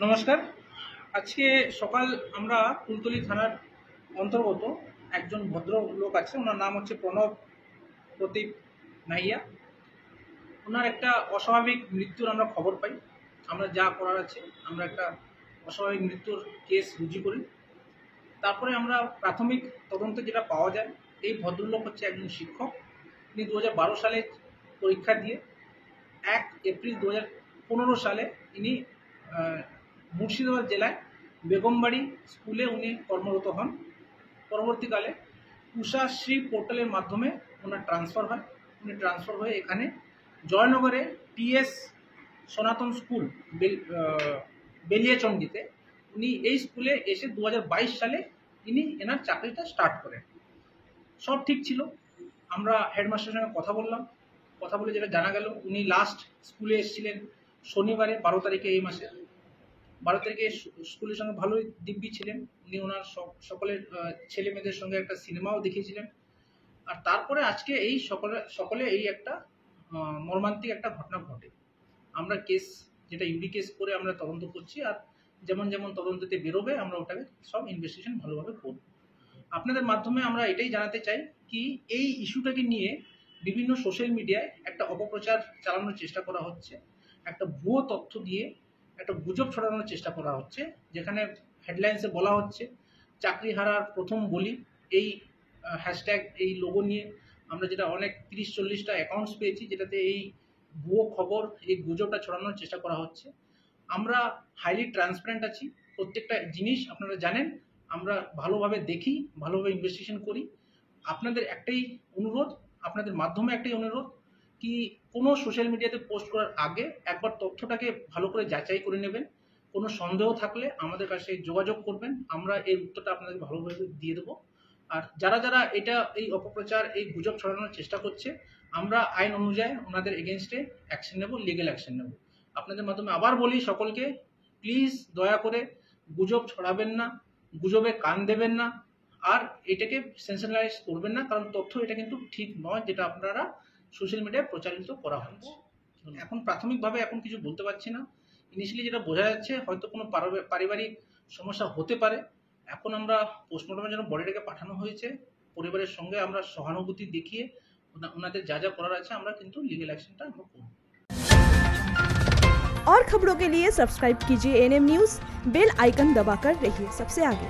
নমস্কার। আজকে সকাল আমরা কুলতলি থানার অন্তর্গত একজন ভদ্রলোক আছে, ওনার নাম হচ্ছে প্রণব প্রদীপ নাইয়া। ওনার একটা অস্বাভাবিক মৃত্যুর আমরা খবর পাই। আমরা যা করার আছে আমরা একটা অস্বাভাবিক মৃত্যুর কেস রুজু করি। তারপরে আমরা প্রাথমিক তদন্তে যেটা পাওয়া যায়, এই ভদ্রলোক হচ্ছে একজন শিক্ষক। তিনি 2012 সালে পরীক্ষা দিয়ে 1 এপ্রিল 2015 সালে ইনি মুর্শিদাবাদ জেলায় বেগমবাড়ি স্কুলে উনি কর্মরত হন। পরবর্তীকালে উষাশ্রী পোর্টালের মাধ্যমে ওনার ট্রান্সফার হয়। উনি ট্রান্সফার হয়ে এখানে জয়নগরে টিএস সনাতন স্কুল বেলিয়াচন্ডিতে উনি এই স্কুলে এসে 2022 সালে ইনি এনার চাকরিটা স্টার্ট করেন। সব ঠিক ছিল। আমরা হেডমাস্টারের সঙ্গে কথা বললাম। কথা বলে যেটা জানা গেল, উনি লাস্ট স্কুলে এসেছিলেন শনিবারে 12 তারিখে, এই মাসে 12 তারিখে স্কুলের সঙ্গে ভালোই দিব্যি ছিলেন। উনি ওনার সকলের ছেলে মেয়েদের সঙ্গে একটা সিনেমাও দেখিয়েছিলেন। আর তারপরে আজকে এই সকলে এই একটা মর্মান্তিক একটা ঘটনা ঘটে। আমরা কেস যেটা ইউডি কেস করে আমরা তদন্ত করছি, আর যেমন যেমন তদন্ততে বেরোবে আমরা ওটাকে সব ইনভেস্টিগেশন ভালোভাবে করব। আপনাদের মাধ্যমে আমরা এটাই জানাতে চাই কি এই ইস্যুটাকে নিয়ে বিভিন্ন সোশ্যাল মিডিয়ায় একটা অপপ্রচার চালানোর চেষ্টা করা হচ্ছে, একটা ভুয়ো তথ্য দিয়ে একটা গুজব ছড়ানোর চেষ্টা করা হচ্ছে, যেখানে হেডলাইন্সে বলা হচ্ছে চাকরি হারার প্রথম বলি। এই হ্যাশট্যাগ, এই লোগো নিয়ে আমরা যেটা অনেক 30-40টা অ্যাকাউন্টস পেয়েছি, যেটাতে এই ভুয়ো খবর, এই গুজবটা ছড়ানোর চেষ্টা করা হচ্ছে। আমরা হাইলি ট্রান্সপারেন্ট আছি। প্রত্যেকটা জিনিস আপনারা জানেন, আমরা ভালোভাবে দেখি, ভালোভাবে ইনভেস্টিগেশন করি। আপনাদের একটাই অনুরোধ, আপনাদের মাধ্যমে একটাই অনুরোধ কি কোনো সোশ্যাল মিডিয়াতে পোস্ট করার আগে একবার তথ্যটাকে ভালো করে যাচাই করে নেবেন। কোনো সন্দেহ থাকলে আমাদের কাছে যোগাযোগ করবেন, আমরা এর উত্তরটা আপনাদের ভালোভাবে দিয়ে দেবো। আর যারা যারা এই অপপ্রচার, এই গুজব ছড়ানোর চেষ্টা করছে, আমরা আইন অনুযায়ী ওনাদের এগেনস্টে অ্যাকশন নেব, লিগ্যাল অ্যাকশন নেব। আপনাদের মাধ্যমে আবার বলি সকলকে, প্লিজ দয়া করে গুজব ছড়াবেন না, গুজবে কান দেবেন না, আর এটাকে সেন্সেশনালাইজ করবেন না, কারণ তথ্য এটা কিন্তু ঠিক নয় যেটা আপনারা সোশ্যাল মিডিয়ায় প্রচারিত করা হচ্ছে। এখন প্রাথমিকভাবে এখন কিছু বলতে পারছি না। ইনিশিয়ালি যেটা বোঝা যাচ্ছে হয়তো কোনো পারিবারিক সমস্যা হতে পারে। এখন আমরা পোস্টমর্টমের জন্য বডিটাকে পাঠানো হয়েছে। পরিবারের সঙ্গে আমরা সহানুভূতি দেখিয়ে ওনাদের যা যা করার আছে আমরা কিন্তু লিগ্যাল অ্যাকশনটা আমরা করব। और खबरों के लिए सब्सक्राइब कीजिए एनएम न्यूज़, बेल आइकन दबाकर रहिए सबसे आगे।